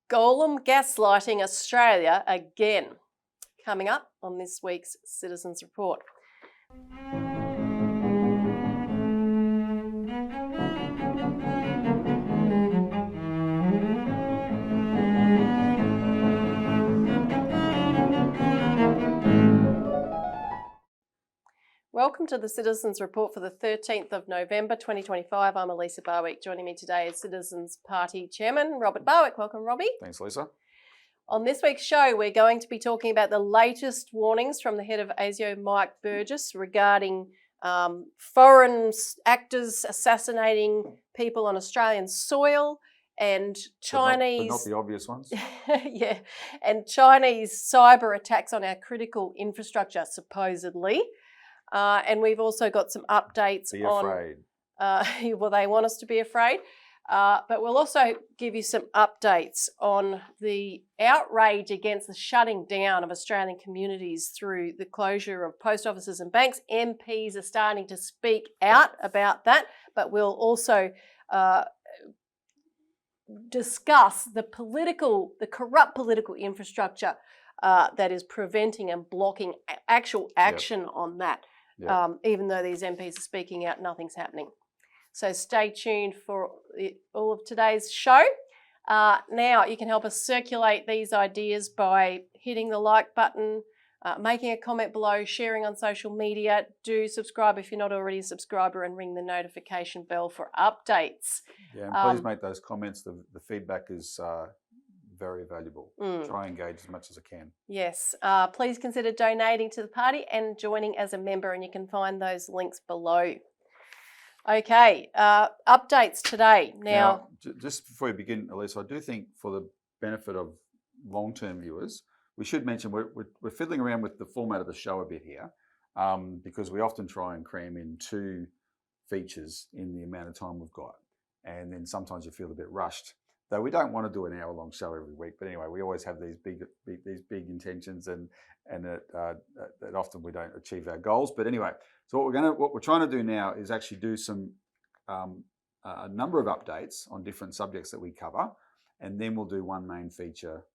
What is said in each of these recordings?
Gollum gaslighting Australia again. Coming up on this week's Citizens Report. Welcome to the Citizens Report for the 13th of November 2025. I'm Elisa Barwick. Joining me today is Citizens Party Chairman Robert Barwick. Welcome, Robbie. Thanks, Lisa. On this week's show, we're going to be talking about the latest warnings from the head of ASIO, Mike Burgess, regarding foreign actors assassinating people on Australian soil and Chinese... But not the obvious ones. Yeah, and Chinese cyber attacks on our critical infrastructure, supposedly. And we've also got some updates Be on... afraid. Well, they want us to be afraid. But we'll also give you some updates on the outrage against the shutting down of Australian communities through the closure of post offices and banks. MPs are starting to speak out about that, but we'll also discuss the corrupt political infrastructure that is preventing and blocking actual action on that. Even though these MPs are speaking out, nothing's happening. So stay tuned for all of today's show. Now, you can help us circulate these ideas by hitting the like button, making a comment below, sharing on social media. Do subscribe if you're not already a subscriber, and ring the notification bell for updates. Yeah, and please make those comments. The feedback is very valuable. Try and engage as much as I can. Yes. Please consider donating to the party and joining as a member, and you can find those links below. Okay, updates today. Now, just before we begin, Elisa, I do think for the benefit of long-term viewers, we should mention we're fiddling around with the format of the show a bit here, because we often try and cram in 2 features in the amount of time we've got, and then sometimes you feel a bit rushed. Though we don't want to do an hour-long show every week, but anyway, we always have these big intentions, and that often we don't achieve our goals. But anyway, so what we're trying to do now is actually do some a number of updates on different subjects that we cover, and then we'll do one main feature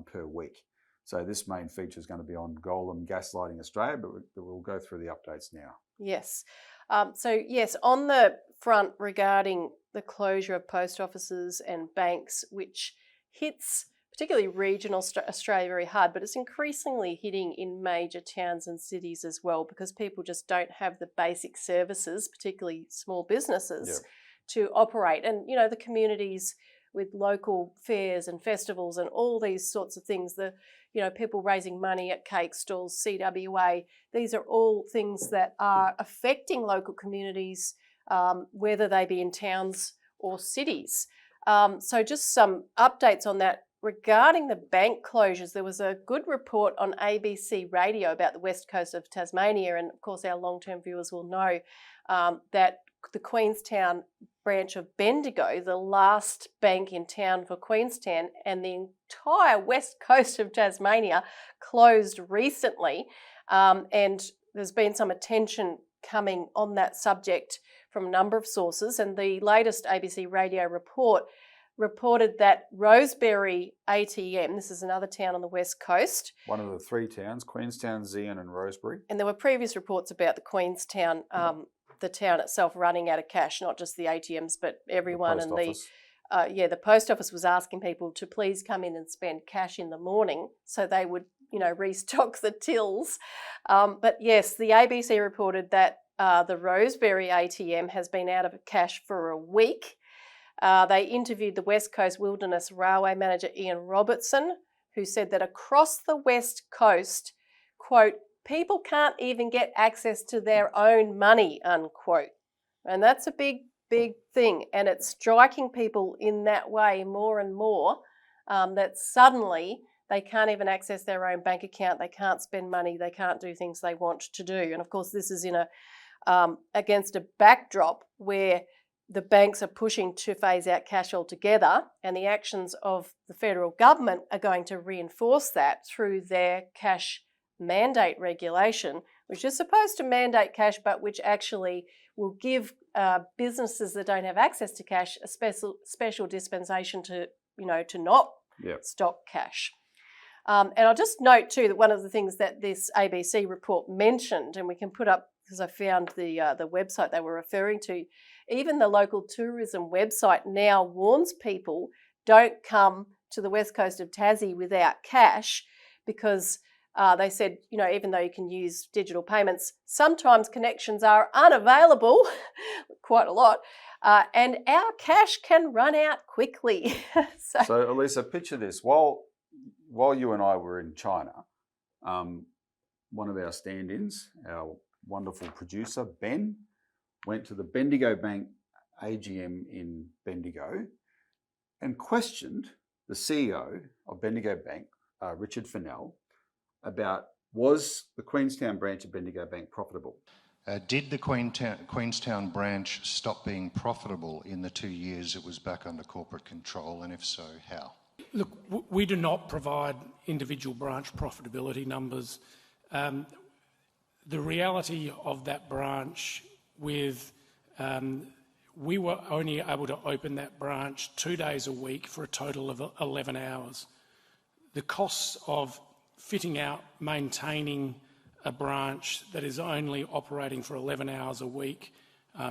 per week. So this main feature is going to be on Gollum gaslighting Australia, but we'll go through the updates now. Yes. So yes, on the front regarding the closure of post offices and banks, which hits particularly regional Australia very hard, but it's increasingly hitting in major towns and cities as well, because people just don't have the basic services, particularly small businesses, to operate. And, you know, the communities with local fairs and festivals and all these sorts of things, people raising money at cake stalls, CWA, these are all things that are affecting local communities, whether they be in towns or cities. So just some updates on that. Regarding the bank closures, there was a good report on ABC Radio about the west coast of Tasmania, and of course our long-term viewers will know that the Queenstown branch of Bendigo, the last bank in town for Queenstown, and the entire west coast of Tasmania closed recently, and there's been some attention coming on that subject from a number of sources, and the latest ABC Radio report reported that Rosebery ATM, this is another town on the west coast. One of the 3 towns, Queenstown, Zeehan and Rosebery. And there were previous reports about the Queenstown, the town itself running out of cash, not just the ATMs, but everyone. The post office was asking people to please come in and spend cash in the morning so they would, restock the tills. But yes, the ABC reported that the Rosebery ATM has been out of cash for a week. They interviewed the West Coast Wilderness Railway manager Ian Robertson, who said that across the West Coast, quote, people can't even get access to their own money, unquote. And that's a big, big thing. And it's striking people in that way more and more, that suddenly they can't even access their own bank account. They can't spend money. They can't do things they want to do. And of course, this is in against a backdrop where the banks are pushing to phase out cash altogether, and the actions of the federal government are going to reinforce that through their cash mandate regulation, which is supposed to mandate cash, but which actually will give businesses that don't have access to cash a special dispensation to not stock cash. And I'll just note too that one of the things that this ABC report mentioned, and we can put up, because I found the website they were referring to, even the local tourism website now warns people don't come to the west coast of Tassie without cash, because they said, even though you can use digital payments, sometimes connections are unavailable, quite a lot, and our cash can run out quickly. So Elisa, picture this. While you and I were in China, one of our stand-ins, our wonderful producer, Ben, went to the Bendigo Bank AGM in Bendigo and questioned the CEO of Bendigo Bank, Richard Fennell, about was the Queenstown branch of Bendigo Bank profitable? Did the Queenstown branch stop being profitable in the 2 years it was back under corporate control, and if so, how? Look, we do not provide individual branch profitability numbers. The reality of that branch we were only able to open that branch 2 days a week for a total of 11 hours. The costs of fitting out, maintaining a branch that is only operating for 11 hours a week,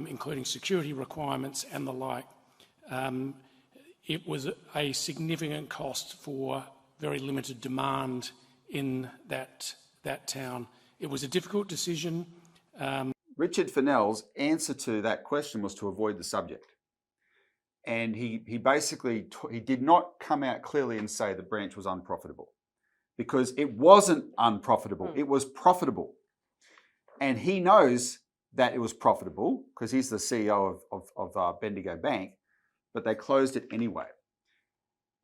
including security requirements and the like, it was a significant cost for very limited demand in that town. It was a difficult decision. Richard Fennell's answer to that question was to avoid the subject. And he basically, he did not come out clearly and say the branch was unprofitable, because it wasn't unprofitable, it was profitable. And he knows that it was profitable because he's the CEO of Bendigo Bank, but they closed it anyway.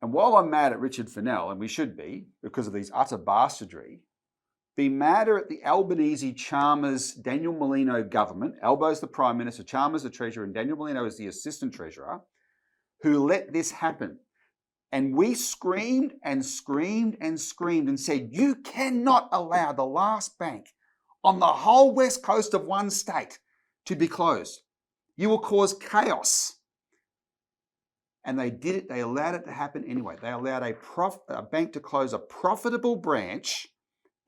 And while I'm mad at Richard Fennell, and we should be, because of these utter bastardry, be madder at the Albanese Chalmers Daniel Molino government. Albo's the Prime Minister, Chalmers the Treasurer, and Daniel Molino is the Assistant Treasurer, who let this happen. And we screamed and screamed and screamed and said, you cannot allow the last bank on the whole west coast of one state to be closed. You will cause chaos. And they did it. They allowed it to happen anyway. They allowed a bank to close a profitable branch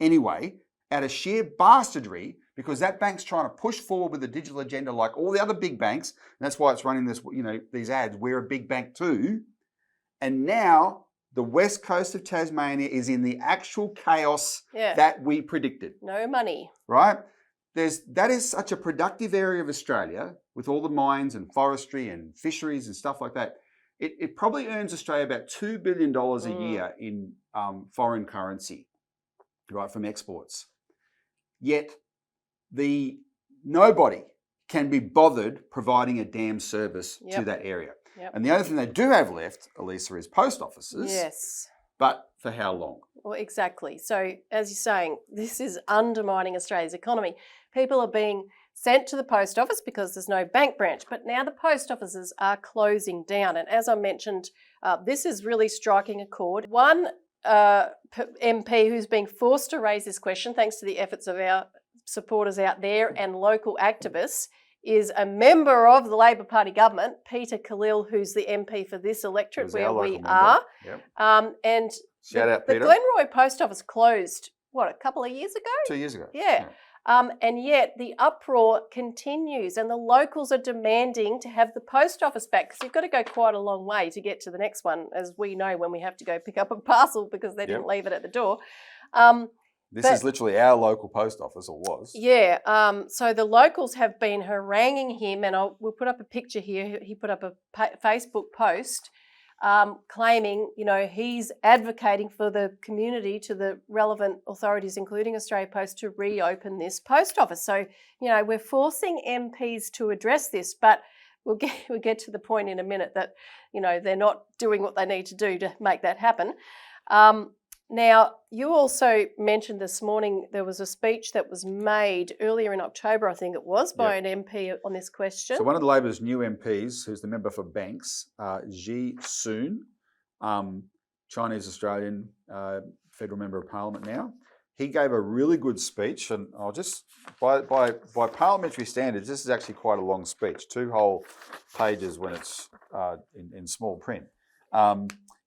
anyway, out of sheer bastardry, because that bank's trying to push forward with the digital agenda like all the other big banks. And that's why it's running this, these ads. We're a big bank too. And now the west coast of Tasmania is in the actual chaos that we predicted. No money. Right? That is such a productive area of Australia with all the mines and forestry and fisheries and stuff like that. It probably earns Australia about $2 billion a year in foreign currency, right, from exports. Yet nobody can be bothered providing a damn service to that area. Yep. And the only thing they do have left, Elisa, is post offices. Yes. But for how long? Well, exactly. So, as you're saying, this is undermining Australia's economy. People are being sent to the post office because there's no bank branch, but now the post offices are closing down. And as I mentioned, this is really striking a chord. One MP who's being forced to raise this question, thanks to the efforts of our supporters out there and local activists, is a member of the Labor Party government, Peter Khalil, who's the MP for this electorate where we are. Yep. And Shout out, Peter. The Glenroy post office closed, a couple of years ago? 2 years ago. Yeah. And yet the uproar continues, and the locals are demanding to have the post office back, because you've got to go quite a long way to get to the next one, as we know when we have to go pick up a parcel because they didn't leave it at the door. This is literally our local post office, or was. Yeah. So the locals have been haranguing him, and we'll put up a picture here. He put up a Facebook post claiming, he's advocating for the community, to the relevant authorities, including Australia Post, to reopen this post office. So, we're forcing MPs to address this, but we'll get to the point in a minute that, they're not doing what they need to do to make that happen. Now, you also mentioned this morning there was a speech that was made earlier in October, I think it was, by an MP on this question. So one of the Labor's new MPs, who's the member for Banks, Ji Soon, Chinese-Australian federal member of Parliament now, he gave a really good speech, and I'll just, by parliamentary standards, this is actually quite a long speech, 2 whole pages when it's in small print.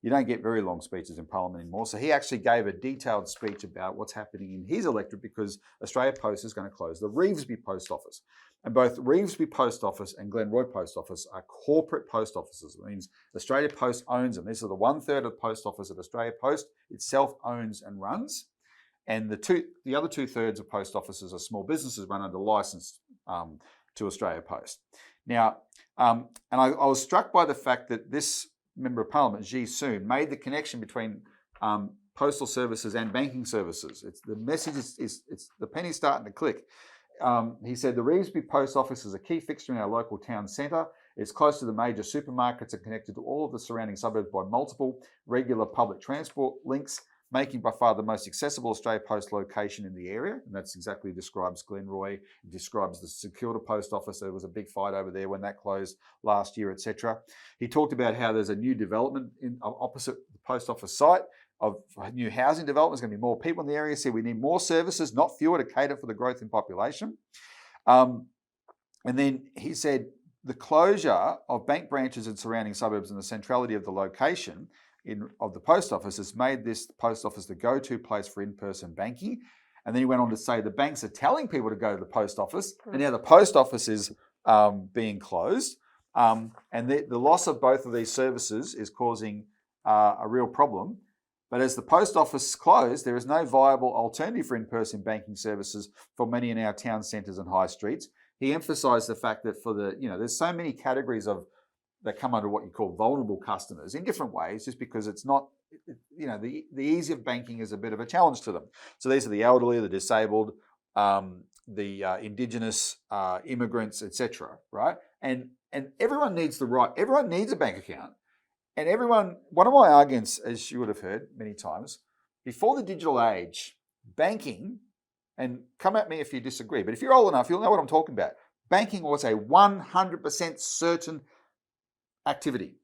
You don't get very long speeches in Parliament anymore. So he actually gave a detailed speech about what's happening in his electorate because Australia Post is going to close the Revesby Post Office. And both Revesby Post Office and Glenroy Post Office are corporate post offices. It means Australia Post owns them. This is the 1/3 of the post office that Australia Post itself owns and runs. And the other 2/3 of post offices are small businesses run under license to Australia Post. Now, and I was struck by the fact that this Member of Parliament, Ji Soon, made the connection between postal services and banking services. The message is the penny's starting to click. He said, the Revesby Post Office is a key fixture in our local town centre. It's close to the major supermarkets and connected to all of the surrounding suburbs by multiple regular public transport links, making by far the most accessible Australia Post location in the area. And that's exactly describes Glenroy. It describes the Security Post Office. There was a big fight over there when that closed last year, etc. He talked about how there's a new development opposite the post office site of new housing development. There's going to be more people in the area. So we need more services, not fewer, to cater for the growth in population. And then he said the closure of bank branches in surrounding suburbs and the centrality of the location of the post office has made this post office the go-to place for in-person banking. And then he went on to say the banks are telling people to go to the post office, and now the post office is being closed. And the loss of both of these services is causing a real problem. But as the post office closed, there is no viable alternative for in-person banking services for many in our town centres and high streets. He emphasised the fact that there's so many categories that come under what you call vulnerable customers in different ways, just because it's not, the ease of banking is a bit of a challenge to them. So these are the elderly, the disabled, the Indigenous, immigrants, etc. Right? And everyone needs everyone needs a bank account. And one of my arguments, as you would have heard many times, before the digital age, banking, and come at me if you disagree, but if you're old enough, you'll know what I'm talking about. Banking was a 100% certain activity.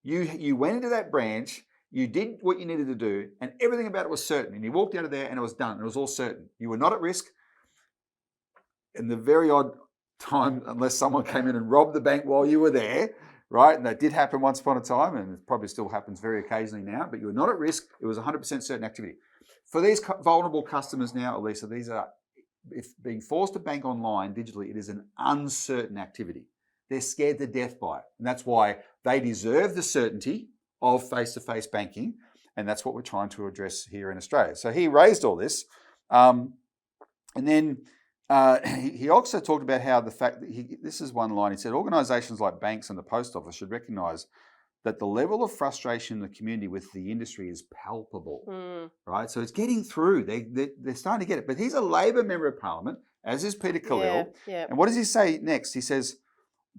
You went into that branch, you did what you needed to do, and everything about it was certain. And you walked out of there and it was done. It was all certain. You were not at risk. In the very odd time, unless someone came in and robbed the bank while you were there, right? And that did happen once upon a time, and it probably still happens very occasionally now, but you were not at risk. It was 100% certain activity. For these vulnerable customers now, Elisa, if being forced to bank online digitally, it is an uncertain activity. They're scared to death by it. And that's why they deserve the certainty of face-to-face banking. And that's what we're trying to address here in Australia. So he raised all this. And then he also talked about how the fact that this is one line. He said, organisations like banks and the post office should recognise that the level of frustration in the community with the industry is palpable, right? So it's getting through. They're starting to get it. But he's a Labor Member of Parliament, as is Peter Khalil. Yeah. And what does he say next? He says,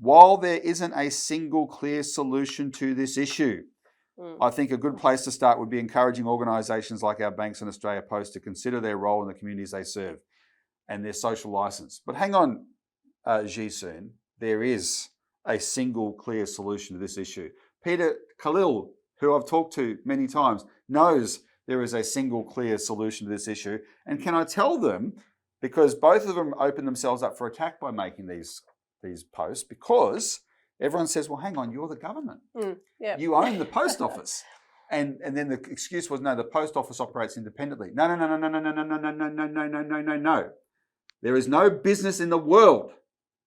while there isn't a single clear solution to this issue, I think a good place to start would be encouraging organisations like our banks and Australia Post to consider their role in the communities they serve and their social licence. But hang on, Ji Soon, there is a single clear solution to this issue. Peter Khalil, who I've talked to many times, knows there is a single clear solution to this issue. And can I tell them, because both of them open themselves up for attack by making these posts, because everyone says, well, hang on, you're the government. You own the post office. And then the excuse was, no, the post office operates independently. No. There is no business in the world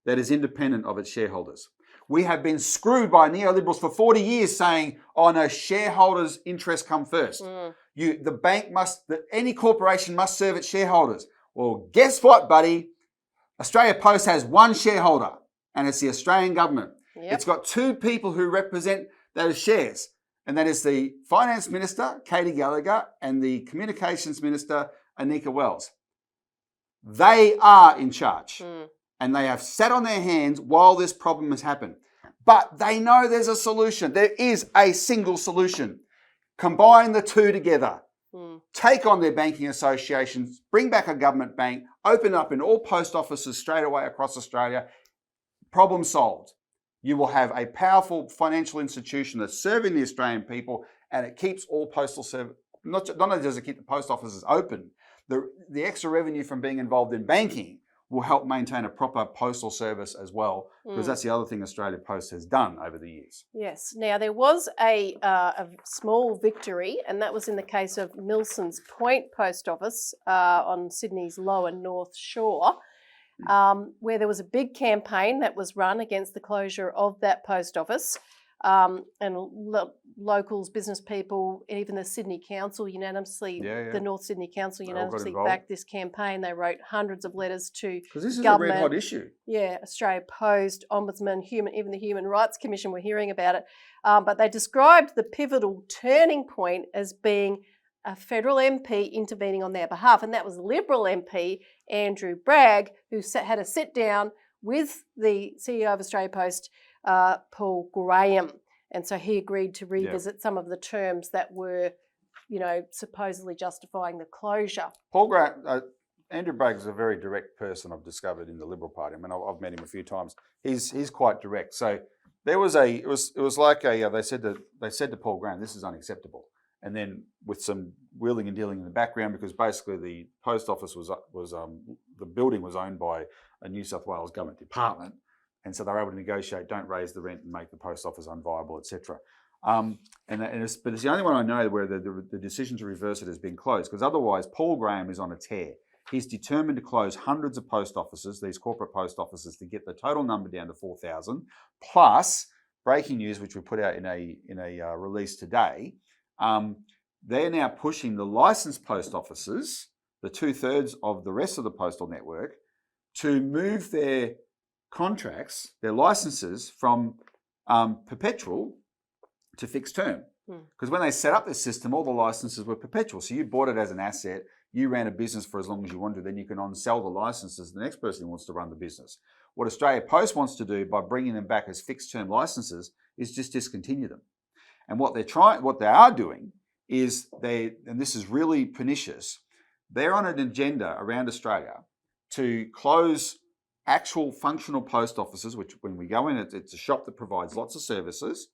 that is independent of its shareholders. We have been screwed by neoliberals for 40 years saying, oh no, shareholders' interests come first. Any corporation must serve its shareholders. Well, guess what, buddy? Australia Post has one shareholder, and it's the Australian government. Yep. It's got two people who represent those shares, and that is the Finance Minister, Katie Gallagher, and the Communications Minister, Anika Wells. They are in charge, and they have sat on their hands while this problem has happened. But they know there's a solution. There is a single solution. Combine the two together. Take on their banking associations, bring back a government bank, open up in all post offices straight away across Australia. Problem solved. You will have a powerful financial institution that's serving the Australian people, and it keeps all postal service. Not only does it keep the post offices open, the extra revenue from being involved in banking will help maintain a proper postal service as well, because that's the other thing Australia Post has done over the years. Yes. Now, there was a small victory, and that was in the case of Milson's Point Post Office on Sydney's lower North Shore, where there was a big campaign that was run against the closure of that post office. And locals, business people, even the Sydney Council unanimously, the North Sydney Council unanimously backed this campaign. They wrote hundreds of letters to because this is government, a red hot issue. Yeah, Australia Post, Ombudsman, even the Human Rights Commission were hearing about it. But they described the pivotal turning point as being a federal MP intervening on their behalf, and that was Liberal MP Andrew Bragg, who had a sit down with the CEO of Australia Post, Paul Graham, and so he agreed to revisit some of the terms that were, supposedly justifying the closure. Andrew Bragg is a very direct person I've discovered in the Liberal Party. I mean, I've met him a few times. He's quite direct. So there was it was like they said to Paul Graham, this is unacceptable, and then with some wheeling and dealing in the background, because basically the post office was the building was owned by a New South Wales government department. And so they were able to negotiate, don't raise the rent and make the post office unviable, etc. But it's the only one I know where the decision to reverse it has been closed, because otherwise Paul Graham is on a tear. He's determined to close hundreds of post offices, these corporate post offices, to get the total number down to 4,000. Plus, breaking news, which we put out in a release today, they're now pushing the licensed post offices, the 2/3 of the rest of the postal network, to move their contracts, their licenses from perpetual to fixed term. Because when they set up this system, all the licenses were perpetual. So you bought it as an asset, you ran a business for as long as you wanted to, then you can on-sell the licenses to the next person who wants to run the business. What Australia Post wants to do by bringing them back as fixed term licenses is just discontinue them. And what they are doing is and this is really pernicious, they're on an agenda around Australia to close actual functional post offices, which when we go in, it's a shop that provides lots of services,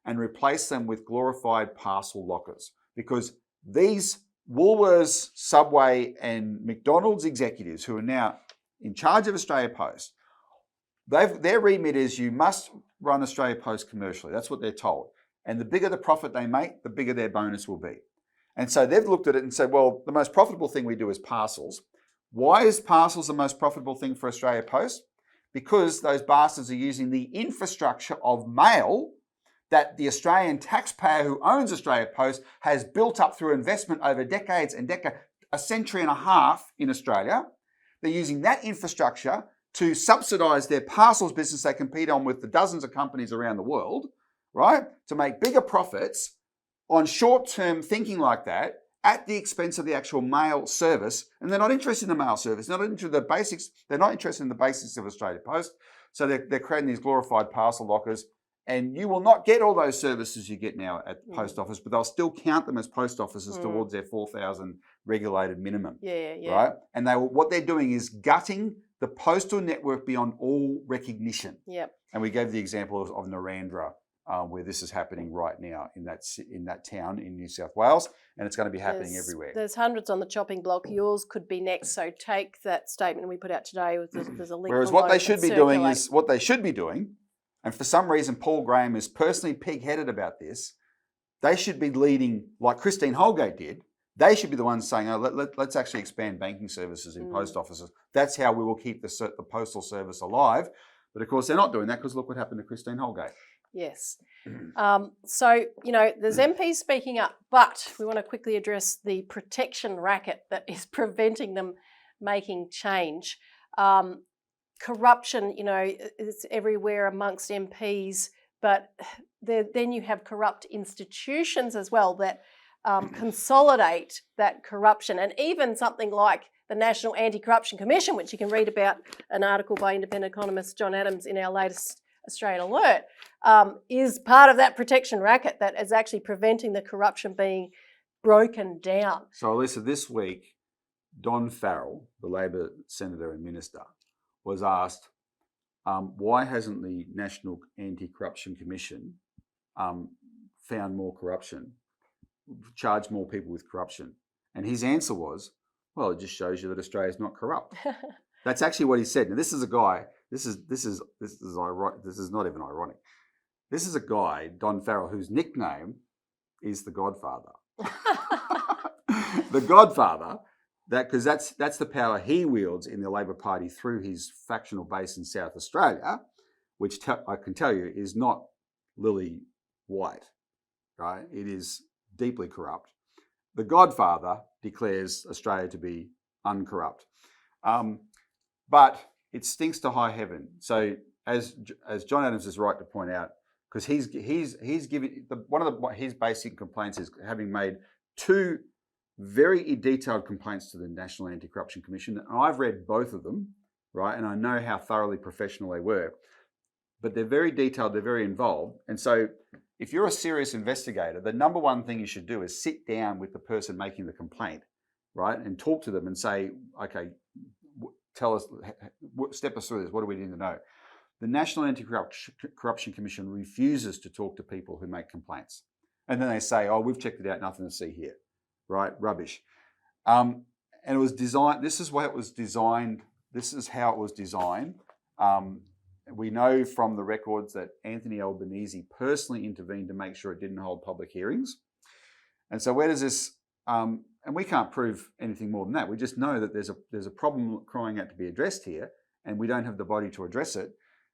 and replace them with glorified parcel lockers. Because these Woolworths, Subway and McDonald's executives who are now in charge of Australia Post, their remit is you must run Australia Post commercially. That's what they're told. And the bigger the profit they make, the bigger their bonus will be. And so they've looked at it and said, well, the most profitable thing we do is parcels. Why is parcels the most profitable thing for Australia Post? Because those bastards are using the infrastructure of mail that the Australian taxpayer who owns Australia Post has built up through investment over decades and decades, a century and a half in Australia. They're using that infrastructure to subsidise their parcels business they compete on with the dozens of companies around the world, right? To make bigger profits on short-term thinking like that, at the expense of the actual mail service, and they're not interested in the mail service, they're not interested in the basics, they're not interested in the basics of Australia Post, so they're creating these glorified parcel lockers, and you will not get all those services you get now at the post office, but they'll still count them as post offices towards their 4,000 regulated minimum, right? And what they're doing is gutting the postal network beyond all recognition. Yep. And we gave the example of Narendra, where this is happening right now in that town in New South Wales, and it's going to be happening everywhere. There's hundreds on the chopping block. Yours could be next, so take that statement we put out today. There's a link. Whereas what they should be doing, and for some reason Paul Graham is personally pig-headed about this, they should be leading like Christine Holgate did. They should be the ones saying, let's actually expand banking services in post offices. That's how we will keep the postal service alive. But of course, they're not doing that, because look what happened to Christine Holgate. Yes. So, there's MPs speaking up, but we want to quickly address the protection racket that is preventing them making change. Corruption, is everywhere amongst MPs, but then you have corrupt institutions as well that consolidate that corruption. And even something like the National Anti-Corruption Commission, which you can read about an article by independent economist John Adams in our latest Australian Alert, is part of that protection racket that is actually preventing the corruption being broken down. So, Elisa, this week, Don Farrell, the Labor Senator and Minister, was asked, why hasn't the National Anti-Corruption Commission found more corruption, charged more people with corruption? And his answer was, well, it just shows you that Australia's not corrupt. That's actually what he said. Now, this is a guy. This is ironic. This is not even ironic. This is a guy, Don Farrell, whose nickname is the Godfather. The Godfather, because that's the power he wields in the Labor Party through his factional base in South Australia, which I can tell you is not lily white, right? It is deeply corrupt. The Godfather declares Australia to be uncorrupt, but it stinks to high heaven. So as John Adams is right to point out, because he's giving one of his basic complaints is having made 2 very detailed complaints to the National Anti-Corruption Commission, and I've read both of them, right? And I know how thoroughly professional they were, but they're very detailed, they're very involved, and so if you're a serious investigator, the number one thing you should do is sit down with the person making the complaint, right, and talk to them and say, okay, tell us, step us through this. What do we need to know? The National Anti-Corruption Commission refuses to talk to people who make complaints. And then they say, oh, we've checked it out, nothing to see here, right? Rubbish. And it was designed, this is how it was designed. We know from the records that Anthony Albanese personally intervened to make sure it didn't hold public hearings. And so where does this, and we can't prove anything more than that. We just know that there's a problem crying out to be addressed here, and we don't have the body to address it.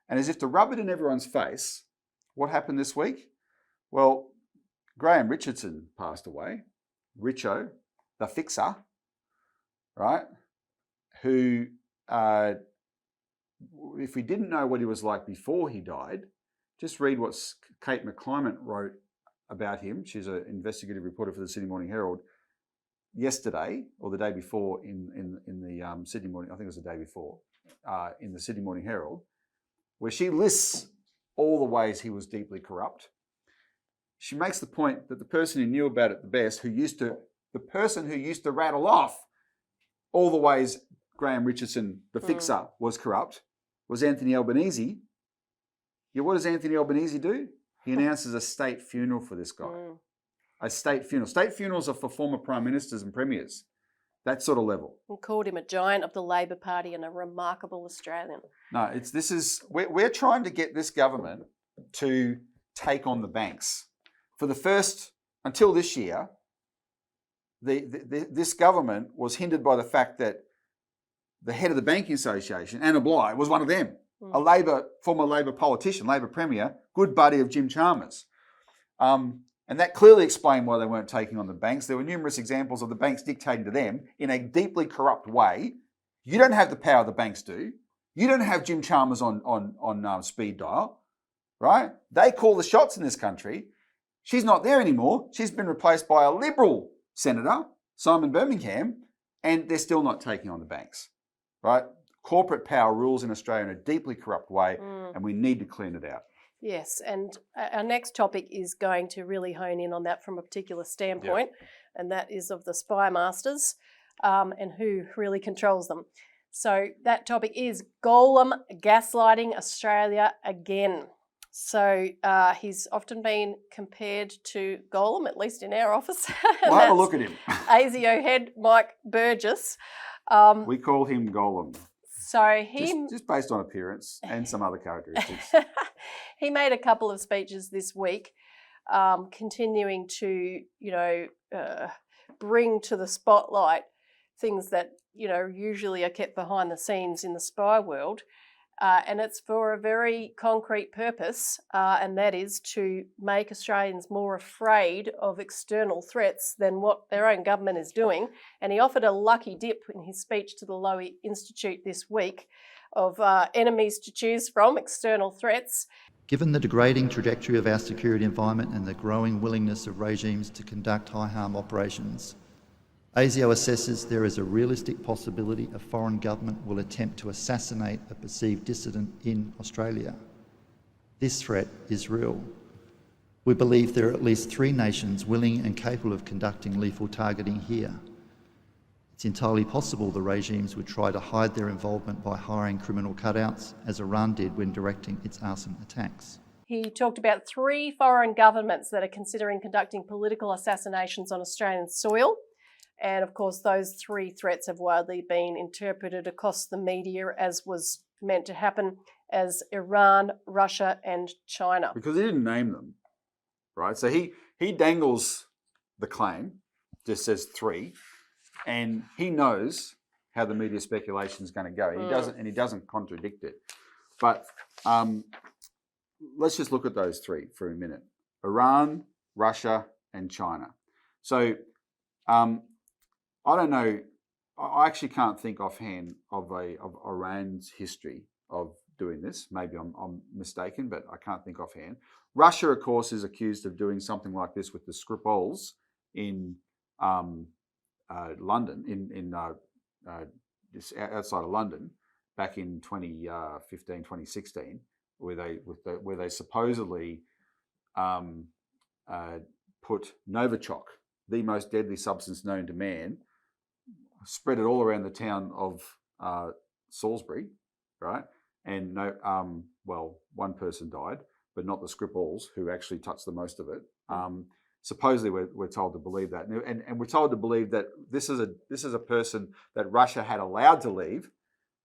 And as if to rub it in everyone's face, what happened this week? Well, Graham Richardson passed away, Richo, the fixer, right? Who, if we didn't know what he was like before he died, just read what Kate McClymont wrote about him. She's an investigative reporter for the Sydney Morning Herald yesterday, or the day before in the Sydney Morning, I think it was the day before, in the Sydney Morning Herald, where she lists all the ways he was deeply corrupt. She makes the point that the person who knew about it the best, the person who used to rattle off all the ways Graham Richardson, the fixer, was corrupt, was Anthony Albanese. Yeah, what does Anthony Albanese do? He announces a state funeral for this guy. A state funeral. State funerals are for former prime ministers and premiers. That sort of level. And called him a giant of the Labor Party and a remarkable Australian. No, we're trying to get this government to take on the banks. For the first, until this year, this government was hindered by the fact that the head of the Banking Association, Anna Bligh, was one of them. A former Labor politician, Labor Premier, good buddy of Jim Chalmers. And that clearly explained why they weren't taking on the banks. There were numerous examples of the banks dictating to them in a deeply corrupt way. You don't have the power the banks do. You don't have Jim Chalmers on speed dial, right? They call the shots in this country. She's not there anymore. She's been replaced by a Liberal senator, Simon Birmingham, and they're still not taking on the banks, right? Corporate power rules in Australia in a deeply corrupt way, and we need to clean it out. Yes, and our next topic is going to really hone in on that from a particular standpoint, and that is of the spy masters and who really controls them. So that topic is Gollum gaslighting Australia again. So he's often been compared to Gollum, at least in our office. Well, have a look at him. ASIO head Mike Burgess. We call him Gollum. So just based on appearance and some other characteristics. He made a couple of speeches this week, continuing to, bring to the spotlight things that, usually are kept behind the scenes in the spy world. And it's for a very concrete purpose, and that is to make Australians more afraid of external threats than what their own government is doing. And he offered a lucky dip in his speech to the Lowy Institute this week of enemies to choose from, external threats. Given the degrading trajectory of our security environment and the growing willingness of regimes to conduct high-harm operations, ASIO assesses there is a realistic possibility a foreign government will attempt to assassinate a perceived dissident in Australia. This threat is real. We believe there are at least 3 nations willing and capable of conducting lethal targeting here. It's entirely possible the regimes would try to hide their involvement by hiring criminal cutouts, as Iran did when directing its arson attacks. He talked about 3 foreign governments that are considering conducting political assassinations on Australian soil. And of course, those 3 threats have widely been interpreted across the media, as was meant to happen, as Iran, Russia, and China. Because he didn't name them, right? So he dangles the claim, just says 3, and he knows how the media speculation is going to go. He doesn't contradict it. But let's just look at those 3 for a minute: Iran, Russia, and China. So I don't know. I actually can't think offhand of Iran's history of doing this. Maybe I'm mistaken, but I can't think offhand. Russia, of course, is accused of doing something like this with the Skripals in London, just outside of London, back in 2015, 2016, where they supposedly put Novichok, the most deadly substance known to man, spread it all around the town of Salisbury, right? And one person died, but not the Skripals, who actually touched the most of it. Supposedly, we're told to believe that, and we're told to believe that this is a person that Russia had allowed to leave,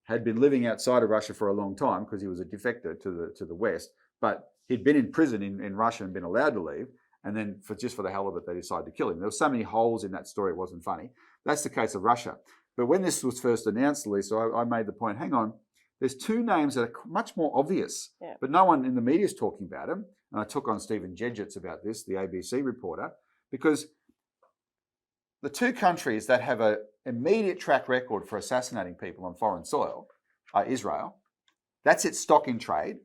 had been living outside of Russia for a long time because he was a defector to the West, but he'd been in prison in Russia and been allowed to leave, and then for the hell of it, they decided to kill him. There were so many holes in that story; it wasn't funny. That's the case of Russia. But when this was first announced, Elisa, I made the point: hang on, there's 2 names that are much more obvious, but no one in the media is talking about them. And I took on Stephen Jedgetts about this, the ABC reporter, because the 2 countries that have an immediate track record for assassinating people on foreign soil are Israel. That's its stock in trade.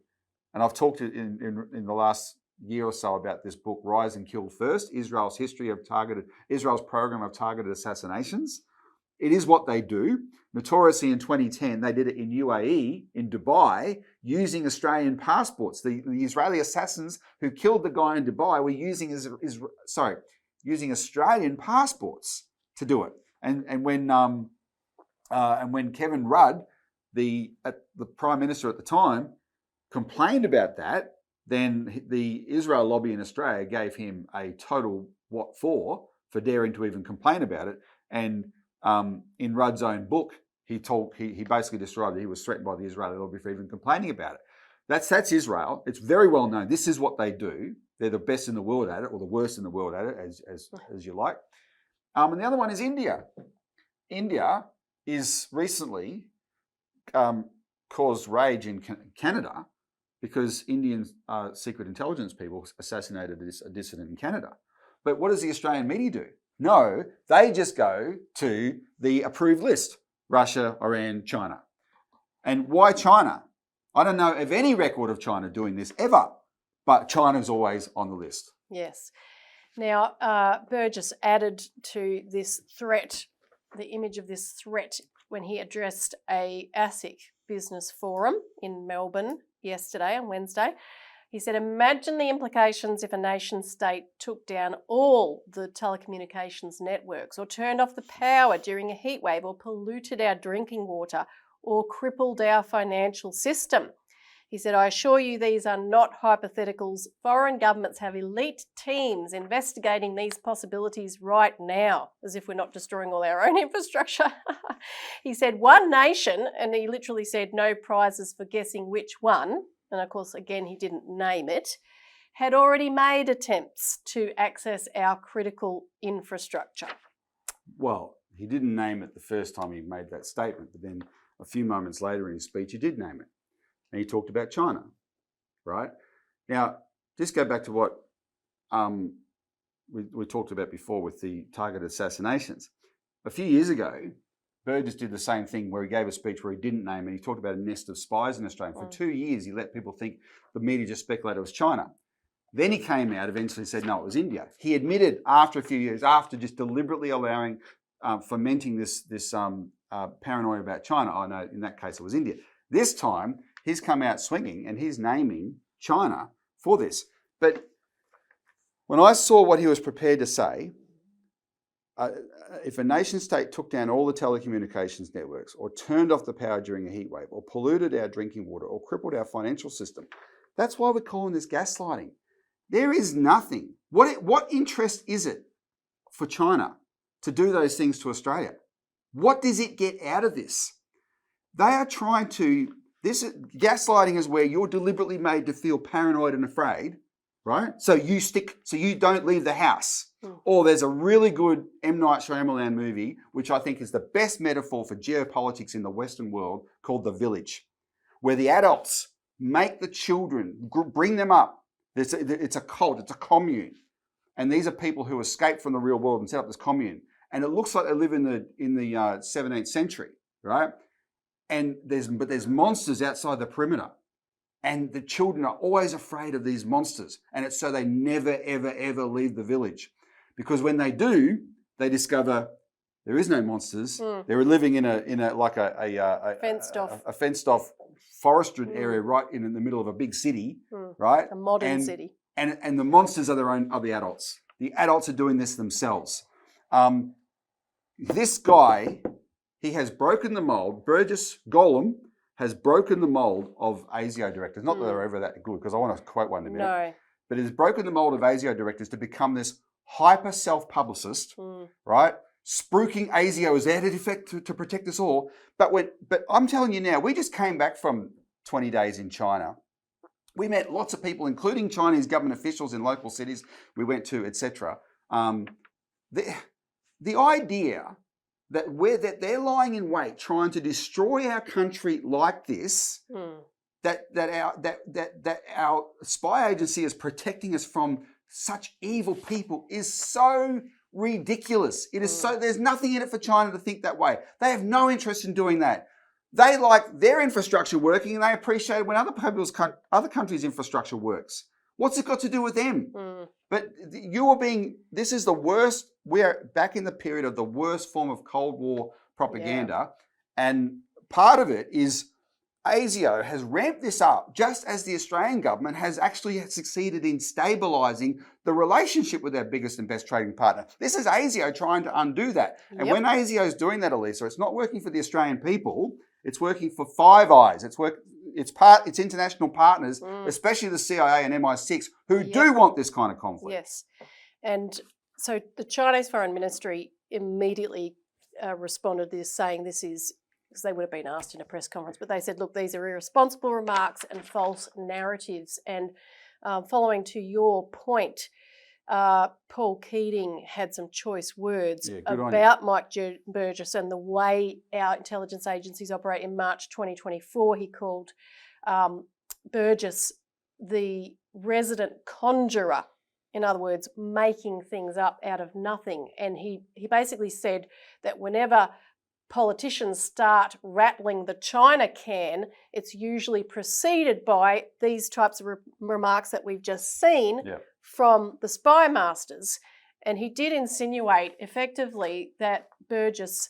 And I've talked in the last year or so about this book, Rise and Kill First, Israel's program of targeted assassinations. It is what they do. Notoriously in 2010, they did it in UAE, in Dubai, using Australian passports. The Israeli assassins who killed the guy in Dubai were using Australian passports to do it. And when Kevin Rudd, the Prime Minister at the time, complained about that, then the Israel lobby in Australia gave him a total what for daring to even complain about it. And in Rudd's own book, he basically described that he was threatened by the Israeli lobby for even complaining about it. That's Israel. It's very well known. This is what they do. They're the best in the world at it, or the worst in the world at it, as you like. And the other one is India. India is recently caused rage in Canada because Indian secret intelligence people assassinated a dissident in Canada. But what does the Australian media do? No, they just go to the approved list: Russia, Iran, China. And why China? I don't know of any record of China doing this ever, but China's always on the list. Yes. Now, Burgess added to this threat, the image of this threat, when he addressed a ASIC business forum in Melbourne yesterday, on Wednesday. He said, imagine the implications if a nation state took down all the telecommunications networks, or turned off the power during a heatwave, or polluted our drinking water, or crippled our financial system. He said, I assure you these are not hypotheticals. Foreign governments have elite teams investigating these possibilities right now, as if we're not destroying all our own infrastructure. He said, one nation, and he literally said no prizes for guessing which one, and of course, again, he didn't name it, had already made attempts to access our critical infrastructure. Well, he didn't name it the first time he made that statement, but then a few moments later in his speech, he did name it. And he talked about China, right? Now, just go back to what we talked about before with the targeted assassinations. A few years ago, Burgess did the same thing where he gave a speech where he didn't name it. He talked about a nest of spies in Australia. For 2 years, he let people think the media just speculated it was China. Then he came out, eventually said, no, it was India. He admitted after a few years, after just deliberately allowing, fomenting this paranoia about China, oh no, in that case it was India. This time, he's come out swinging and he's naming China for this. But when I saw what he was prepared to say, if a nation state took down all the telecommunications networks, or turned off the power during a heatwave, or polluted our drinking water, or crippled our financial system, that's why we're calling this gaslighting. There is nothing. What interest is it for China to do those things to Australia. What does it get out of this? They are trying to, gaslighting is where you're deliberately made to feel paranoid and afraid, right? So you don't leave the house. Or there's a really good M. Night Shyamalan movie, which I think is the best metaphor for geopolitics in the Western world, called The Village, where the adults make the children, bring them up. It's a cult, it's a commune. And these are people who escaped from the real world and set up this commune. And it looks like they live in the 17th century, right? And there's monsters outside the perimeter. And the children are always afraid of these monsters. And it's so they never, ever, ever leave the village. Because when they do, they discover there is no monsters. They're living in a fenced off forested area right in the middle of a big city, right? A modern city. And the monsters are the adults. The adults are doing this themselves. This guy, he has broken the mold. Gollum has broken the mold of ASIO directors. Not that they're ever that good, because I want to quote one in a minute. No. But he's broken the mold of ASIO directors to become this hyper self-publicist, right? Spruiking ASIO is there to protect us all. But I'm telling you now, we just came back from 20 days in China. We met lots of people, including Chinese government officials in local cities we went to, etc. The idea that they're lying in wait, trying to destroy our country like this, that our spy agency is protecting us from such evil people is so ridiculous. It is so. There's nothing in it for China to think that way. They have no interest in doing that. They like their infrastructure working, and they appreciate it when other countries' infrastructure works. What's it got to do with them? But this is the worst. We're back in the period of the worst form of Cold War propaganda. And part of it is ASIO has ramped this up just as the Australian government has actually succeeded in stabilising the relationship with our biggest and best trading partner. This is ASIO trying to undo that. And when ASIO is doing that, Elisa, it's not working for the Australian people. It's working for Five Eyes. It's international partners, especially the CIA and MI6, who do want this kind of conflict. Yes. And so the Chinese Foreign Ministry immediately responded to this, saying this is, because they would have been asked in a press conference, but they said, look, these are irresponsible remarks and false narratives. And following to your point, Paul Keating had some choice words about Mike Burgess and the way our intelligence agencies operate. In March 2024, he called Burgess the resident conjurer. In other words, making things up out of nothing. And he basically said that whenever politicians start rattling the China can, it's usually preceded by these types of remarks that we've just seen from the spy masters. And he did insinuate effectively that Burgess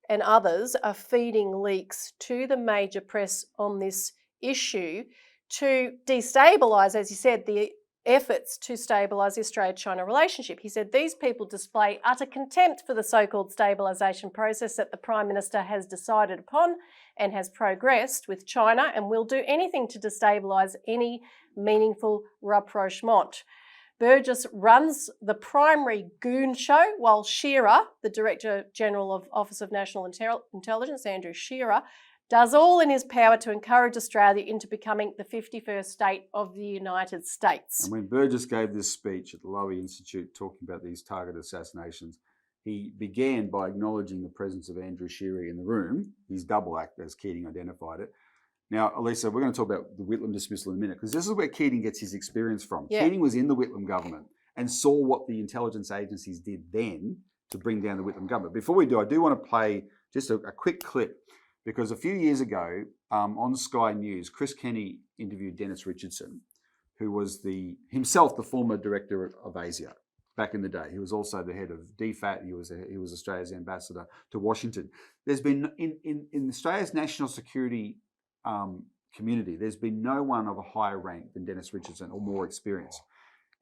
and others are feeding leaks to the major press on this issue to destabilise, as you said, the efforts to stabilise the Australia-China relationship. He said these people display utter contempt for the so-called stabilisation process that the Prime Minister has decided upon and has progressed with China, and will do anything to destabilise any meaningful rapprochement. Burgess runs the primary goon show, while Shearer, the Director General of Office of National Intelligence, Andrew Shearer, does all in his power to encourage Australia into becoming the 51st state of the United States. And when Burgess gave this speech at the Lowy Institute talking about these targeted assassinations, he began by acknowledging the presence of Andrew Shearer in the room, his double act, as Keating identified it. Now, Elisa, we're going to talk about the Whitlam dismissal in a minute, because this is where Keating gets his experience from. Yeah. Keating was in the Whitlam government and saw what the intelligence agencies did then to bring down the Whitlam government. Before we do, I do want to play just a quick clip, because a few years ago on Sky News, Chris Kenny interviewed Dennis Richardson, who was himself the former director of ASIO back in the day. He was also the head of DFAT. He was Australia's ambassador to Washington. There's been, in Australia's national security community, there's been no one of a higher rank than Dennis Richardson, or more experience.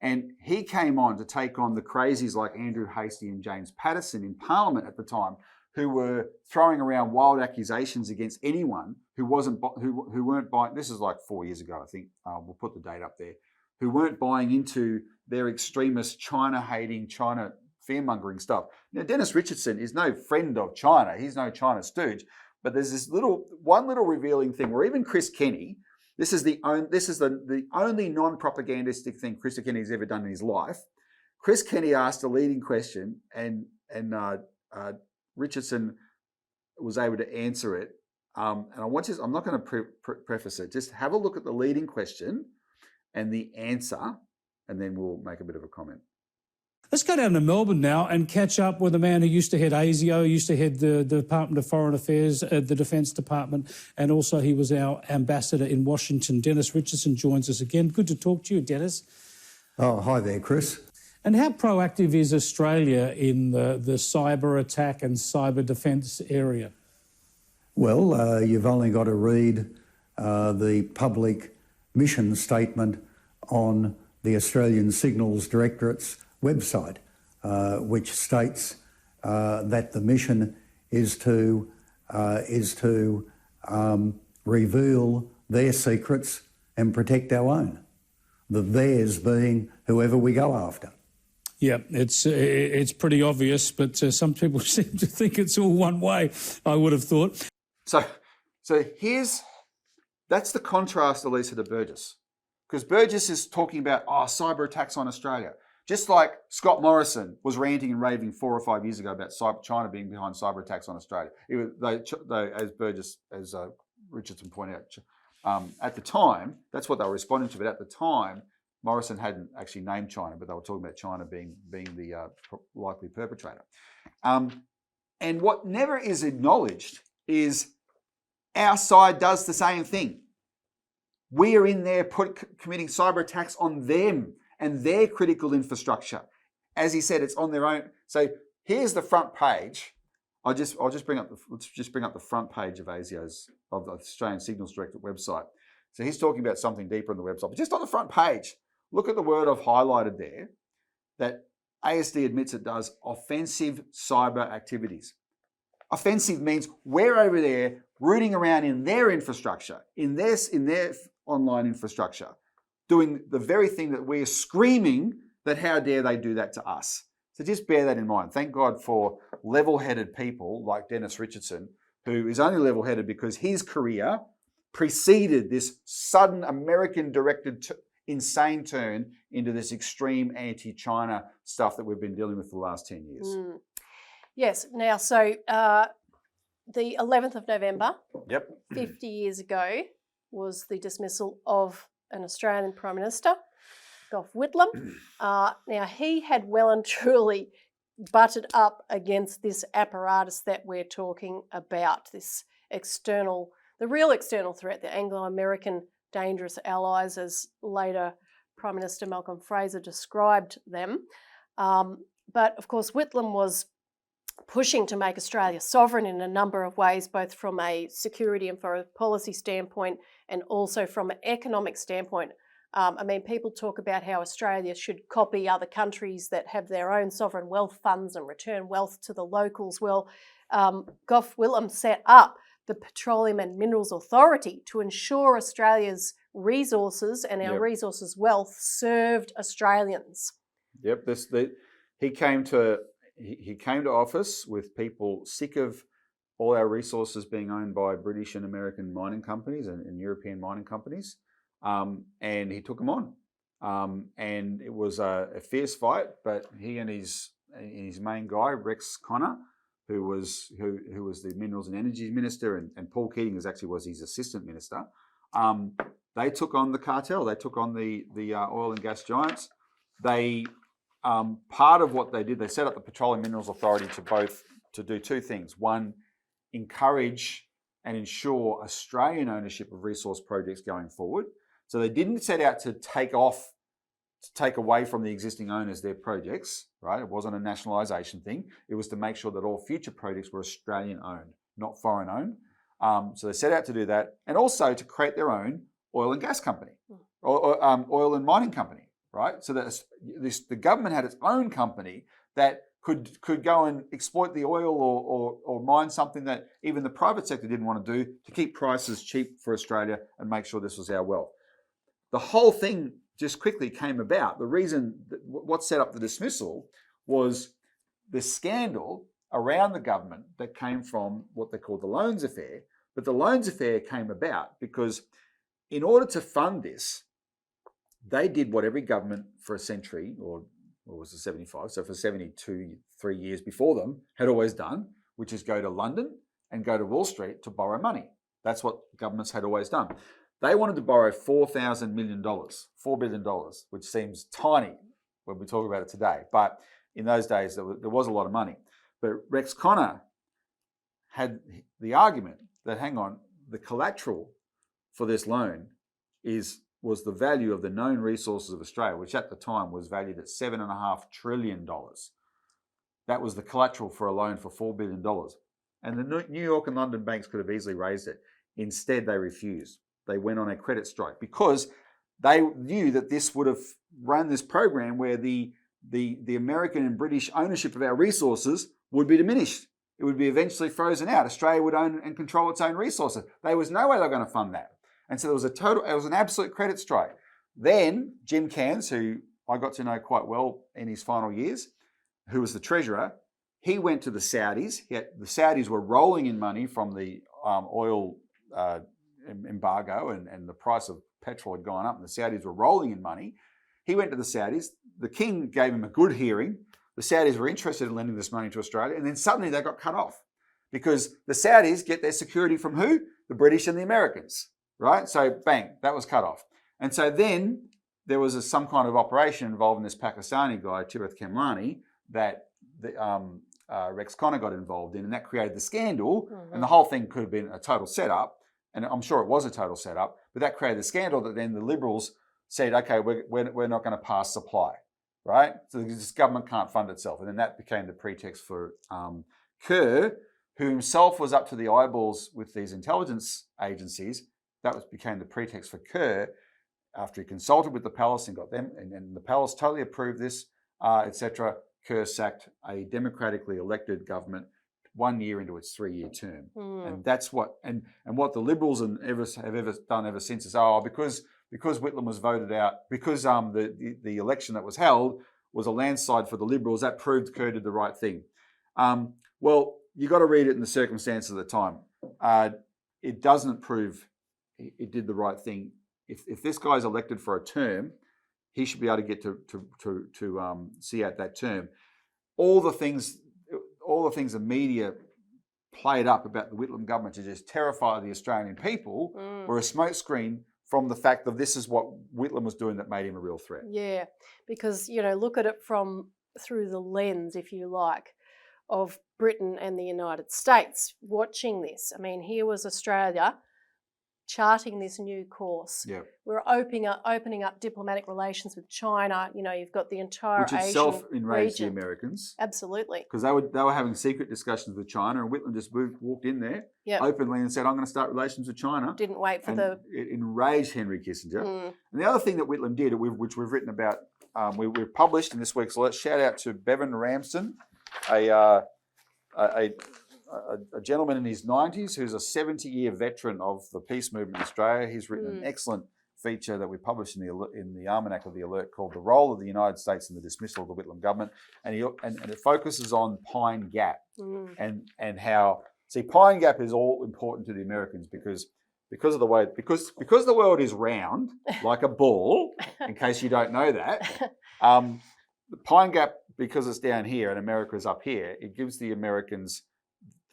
And he came on to take on the crazies like Andrew Hastie and James Patterson in Parliament at the time, who were throwing around wild accusations against anyone who weren't buying. This is like 4 years ago, I think. We'll put the date up there. Who weren't buying into their extremist China-hating, China fear-mongering stuff. Now, Dennis Richardson is no friend of China. He's no China stooge. But there's this one little revealing thing where even Chris Kenny, this is the only non-propagandistic thing Chris Kenny's ever done in his life. Chris Kenny asked a leading question, and Richardson was able to answer it. And I'm not going to preface it. Just have a look at the leading question and the answer, and then we'll make a bit of a comment. Let's go down to Melbourne now and catch up with a man who used to head ASIO, used to head the Department of Foreign Affairs, the Defence Department, and also he was our ambassador in Washington. Dennis Richardson joins us again. Good to talk to you, Dennis. Oh, hi there, Chris. And how proactive is Australia in the cyber attack and cyber defence area? Well, you've only got to read the public mission statement on the Australian Signals Directorate's website, which states that the mission is to reveal their secrets and protect our own. The theirs being whoever we go after. Yeah, it's pretty obvious, but some people seem to think it's all one way, I would have thought. So that's the contrast, Elisa, to Burgess. Because Burgess is talking about, cyber attacks on Australia. Just like Scott Morrison was ranting and raving 4 or 5 years ago about China being behind cyber attacks on Australia. As Richardson pointed out, at the time, that's what they were responding to. But at the time, Morrison hadn't actually named China, but they were talking about China being the likely perpetrator. And what never is acknowledged is our side does the same thing. We are in there committing cyber attacks on them and their critical infrastructure. As he said, it's on their own. So here's the front page. Let's just bring up the front page of ASIO's, of the Australian Signals Directorate website. So he's talking about something deeper on the website, but just on the front page, look at the word I've highlighted there, that ASD admits it does offensive cyber activities. Offensive means we're over there rooting around in their infrastructure, in their online infrastructure, doing the very thing that we're screaming that how dare they do that to us. So just bear that in mind. Thank God for level-headed people like Dennis Richardson, who is only level-headed because his career preceded this sudden American-directed insane turn into this extreme anti-China stuff that we've been dealing with for the last 10 years. Yes. Now, so the 11th of November, 50 years ago, was the dismissal of an Australian Prime Minister, Gough Whitlam. Now, he had well and truly butted up against this apparatus that we're talking about, this the real external threat, the Anglo-American dangerous allies, as later Prime Minister Malcolm Fraser described them. But, of course, Whitlam was pushing to make Australia sovereign in a number of ways, both from a security and foreign policy standpoint and also from an economic standpoint. People talk about how Australia should copy other countries that have their own sovereign wealth funds and return wealth to the locals. Well, Gough Whitlam set up the Petroleum and Minerals Authority to ensure Australia's resources and our resources wealth served Australians. Yep, he came to office with people sick of all our resources being owned by British and American mining companies and European mining companies, and he took them on. And it was a fierce fight, but he and his main guy, Rex Connor, who was the Minerals and Energy Minister, and Paul Keating was his assistant minister, they took on the cartel. They took on the oil and gas giants. They part of what they did, they set up the Petroleum Minerals Authority to do two things. One, encourage and ensure Australian ownership of resource projects going forward. So they didn't set out to take away from the existing owners their projects, right? It wasn't a nationalisation thing. It was to make sure that all future projects were Australian owned, not foreign owned. So they set out to do that, and also to create their own oil and gas company, or oil and mining company, right? So that the government had its own company that could go and exploit the oil or mine something that even the private sector didn't want to do, to keep prices cheap for Australia and make sure this was our wealth. The whole thing just quickly came about. The reason what set up the dismissal was scandal around the government that came from what they call the loans affair. But the loans affair came about because in order to fund this, they did what every government for a century, or was it 75, so for 72, 3 years before them, had always done, which is go to London and go to Wall Street to borrow money. That's what governments had always done. They wanted to borrow $4,000 million, $4 billion, which seems tiny when we talk about it today. But in those days, there was a lot of money. But Rex Connor had the argument that, hang on, the collateral for this loan was the value of the known resources of Australia, which at the time was valued at $7.5 trillion. That was the collateral for a loan for $4 billion. And the New York and London banks could have easily raised it. Instead, they refused. They went on a credit strike because they knew that this would have run this program where the American and British ownership of our resources would be diminished. It would be eventually frozen out. Australia would own and control its own resources. There was no way they were going to fund that. And so it was an absolute credit strike. Then Jim Cairns, who I got to know quite well in his final years, who was the treasurer, he went to the Saudis. The Saudis were rolling in money from the oil embargo, and the price of petrol had gone up, and the Saudis were rolling in money. He went to the Saudis. The king gave him a good hearing. The Saudis were interested in lending this money to Australia, and then suddenly they got cut off because the Saudis get their security from who? The British and the Americans, right? So bang, that was cut off. And so then there was some kind of operation involving this Pakistani guy, Tirath Kemlani, that Rex Connor got involved in, and that created the scandal. And the whole thing could have been a total setup, and I'm sure it was a total setup, but that created the scandal that then the Liberals said, okay, we're not going to pass supply, right? So this government can't fund itself. And then that became the pretext for Kerr, who himself was up to the eyeballs with these intelligence agencies. That became the pretext for Kerr after he consulted with the palace and got them, and the palace totally approved this, etc. Kerr sacked a democratically elected government 1 year into its 3-year term. And that's what what the Liberals have ever done ever since is, because Whitlam was voted out, because the election that was held was a landslide for the Liberals, that proved Kerr did the right thing. Well, you got to read it in the circumstances of the time. It doesn't prove it did the right thing. If this guy's elected for a term, he should be able to get to see out that term. All the things the media played up about the Whitlam government to just terrify the Australian people were a smokescreen from the fact that this is what Whitlam was doing that made him a real threat. Yeah, because, look at it through the lens, if you like, of Britain and the United States watching this. I mean, here was Australia charting this new course. Yeah. We're opening up diplomatic relations with China. You've got the entire Which Asian itself enraged region. the Americans. Absolutely. Because they were having secret discussions with China, and Whitlam just walked in there openly and said, I'm going to start relations with China. Didn't wait for It enraged Henry Kissinger. And the other thing that Whitlam did, which we've written about, we've published in this week's alert, shout out to Bevan Ramsden, a gentleman in his 90s who's a 70-year veteran of the peace movement in Australia. He's written an excellent feature that we published in the Almanac of the Alert called "The Role of the United States in the Dismissal of the Whitlam Government," and it focuses on Pine Gap and how Pine Gap is all important to the Americans because the world is round like a ball. In case you don't know that, the Pine Gap, because it's down here and America's up here, it gives the Americans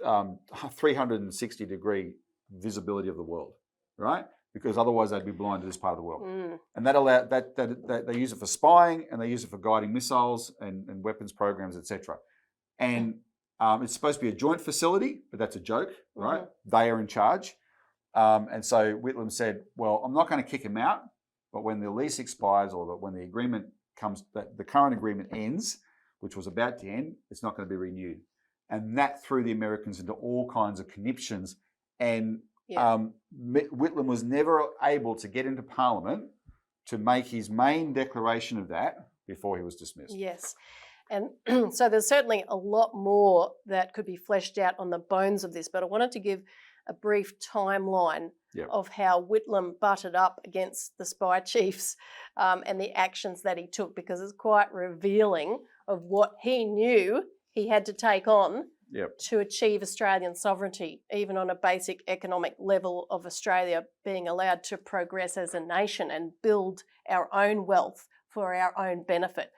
360-degree visibility of the world, right? Because otherwise they'd be blind to this part of the world. And that they use it for spying, and they use it for guiding missiles and weapons programs, etc. And it's supposed to be a joint facility, but that's a joke, right? They are in charge. And so Whitlam said, well, I'm not going to kick him out, but when the lease expires or when the agreement comes, the current agreement ends, which was about to end, it's not going to be renewed. And that threw the Americans into all kinds of conniptions. And Whitlam was never able to get into Parliament to make his main declaration of that before he was dismissed. Yes. And so there's certainly a lot more that could be fleshed out on the bones of this, but I wanted to give a brief timeline of how Whitlam butted up against the spy chiefs and the actions that he took, because it's quite revealing of what he knew he had to take on Yep. to achieve Australian sovereignty, even on a basic economic level of Australia being allowed to progress as a nation and build our own wealth for our own benefit.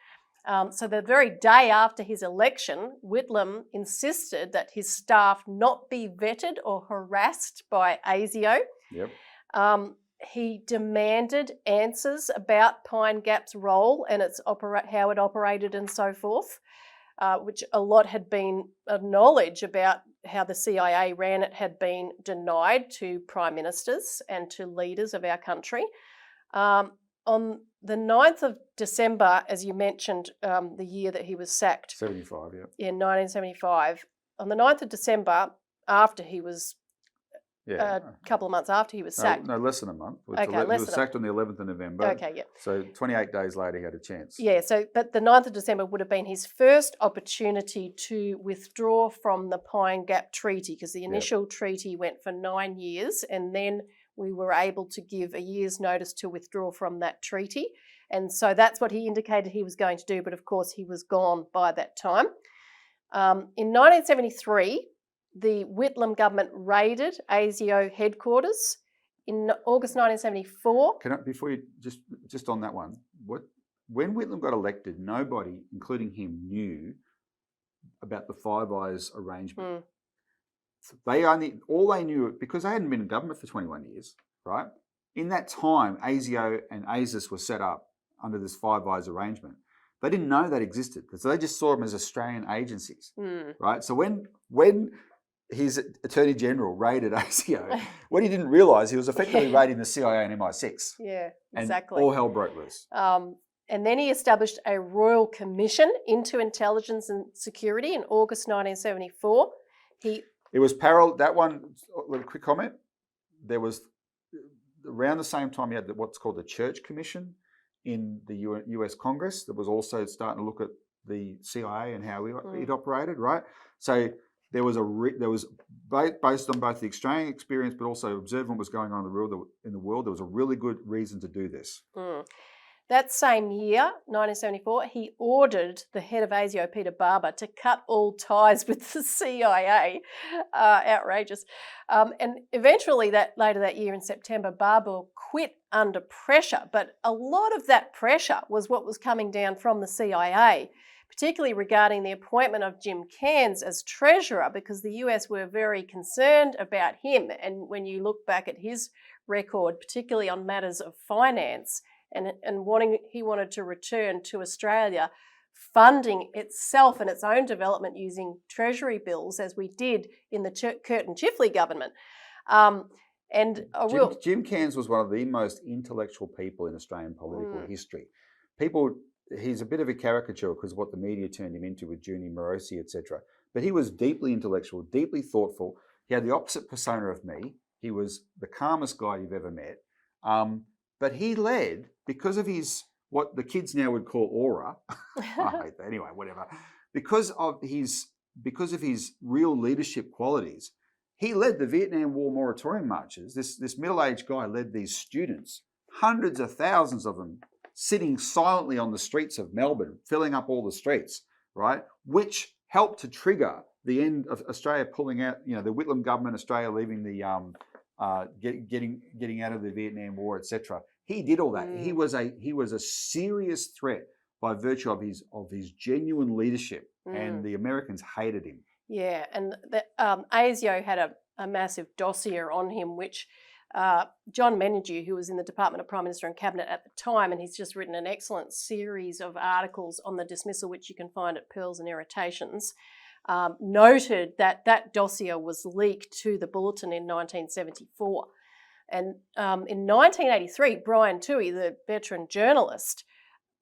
So the very day after his election, Whitlam insisted that his staff not be vetted or harassed by ASIO. Yep. He demanded answers about Pine Gap's role and how it operated and so forth, which a lot had been knowledge about how the CIA ran it had been denied to prime ministers and to leaders of our country. On the 9th of December, as you mentioned, the year that he was sacked. 75, yeah. In 1975. On the 9th of December, after he was, Yeah. a couple of months after he was sacked. No, less than a month. Okay, He less was than sacked on the 11th of November. Okay, yeah. So 28 days later, he had a chance. Yeah, but the 9th of December would have been his first opportunity to withdraw from the Pine Gap Treaty, because the initial treaty went for 9 years, and then we were able to give a year's notice to withdraw from that treaty. And so that's what he indicated he was going to do, but of course he was gone by that time. In 1973, the Whitlam government raided ASIO headquarters. In August 1974... Before you, just on that one, when Whitlam got elected, nobody, including him, knew about the Five Eyes arrangement. All they knew, because they hadn't been in government for 21 years, right? In that time, ASIO and ASIS were set up under this Five Eyes arrangement. They didn't know that existed, so they just saw them as Australian agencies, right? So when his Attorney General raided ASIO, what he didn't realise, he was effectively raiding the CIA and MI6. Yeah, exactly. And all hell broke loose. And then he established a Royal Commission into Intelligence and Security in August 1974. It was parallel, that one, a little quick comment, there was, around the same time you had what's called the Church Commission in the US Congress that was also starting to look at the CIA and how it operated, right? So there was based on both the Australian experience but also observing what was going on in the world, there was a really good reason to do this. That same year, 1974, he ordered the head of ASIO, Peter Barber, to cut all ties with the CIA. Outrageous. And eventually, later that year in September, Barber quit under pressure. But a lot of that pressure was what was coming down from the CIA, particularly regarding the appointment of Jim Cairns as treasurer, because the US were very concerned about him. And when you look back at his record, particularly on matters of finance, and he wanted to return to Australia, funding itself and its own development using treasury bills, as we did in the Curtin Chifley government. Jim Cairns was one of the most intellectual people in Australian political history. He's a bit of a caricature because of what the media turned him into with Junie Morosi, etc. But he was deeply intellectual, deeply thoughtful. He had the opposite persona of me. He was the calmest guy you've ever met. But he led, because of what the kids now would call aura, I hate that, anyway, whatever, because of his real leadership qualities, he led the Vietnam War moratorium marches. This middle-aged guy led these students, hundreds of thousands of them, sitting silently on the streets of Melbourne, filling up all the streets, right, which helped to trigger the end of Australia pulling out, the Whitlam government, Australia leaving the, getting out of the Vietnam War, etc. He did all that. He was a serious threat by virtue of his genuine leadership, and the Americans hated him. Yeah, and ASIO had a massive dossier on him, which John Menadue, who was in the Department of Prime Minister and Cabinet at the time, and he's just written an excellent series of articles on the dismissal, which you can find at Pearls and Irritations, noted that dossier was leaked to the Bulletin in 1974. And in 1983, Brian Toohey, the veteran journalist,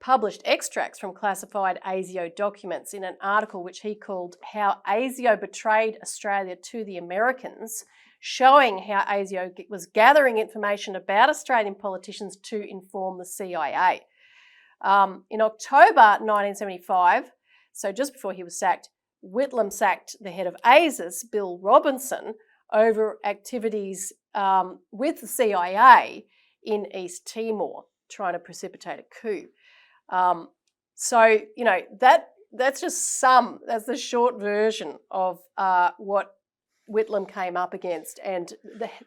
published extracts from classified ASIO documents in an article which he called How ASIO Betrayed Australia to the Americans, showing how ASIO was gathering information about Australian politicians to inform the CIA. In October 1975, so just before he was sacked, Whitlam sacked the head of ASIS, Bill Robinson, over activities with the CIA in East Timor, trying to precipitate a coup. So, that that's the short version of what Whitlam came up against, and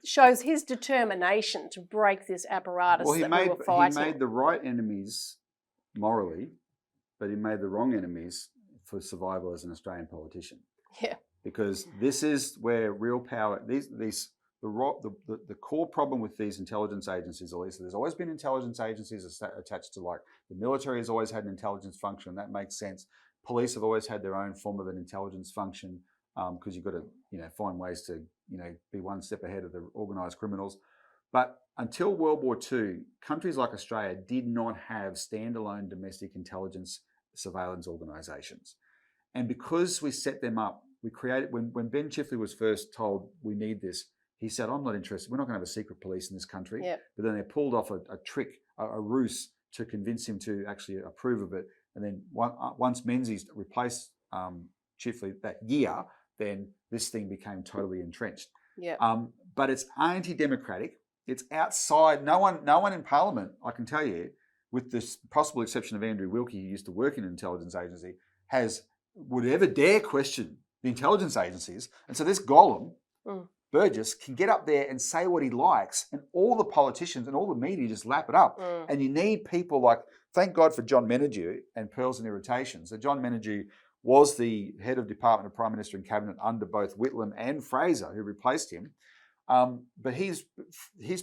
shows his determination to break this apparatus we were fighting. He made the right enemies morally, but he made the wrong enemies for survival as an Australian politician. Yeah. Because this is where real power, the core problem with these intelligence agencies, Elisa, there's always been intelligence agencies attached to, like, the military has always had an intelligence function. That makes sense. Police have always had their own form of an intelligence function, because you've got to, find ways to, be one step ahead of the organised criminals. But until World War II, countries like Australia did not have standalone domestic intelligence surveillance organisations. And because we set them up, we created, when Ben Chifley was first told we need this, he said, I'm not interested. We're not going to have a secret police in this country. Yep. But then they pulled off a trick, a ruse to convince him to actually approve of it. And then once Menzies replaced Chifley that year, then this thing became totally entrenched. Yeah. But it's anti-democratic. It's outside. No one in Parliament, I can tell you, with the possible exception of Andrew Wilkie, who used to work in an intelligence agency, would ever dare question the intelligence agencies. And so this Gollum, Burgess, can get up there and say what he likes, and all the politicians and all the media just lap it up. And you need people like, thank God for John Menadue and Pearls and Irritations. So John Menadue was the head of Department of Prime Minister and Cabinet under both Whitlam and Fraser, who replaced him. But his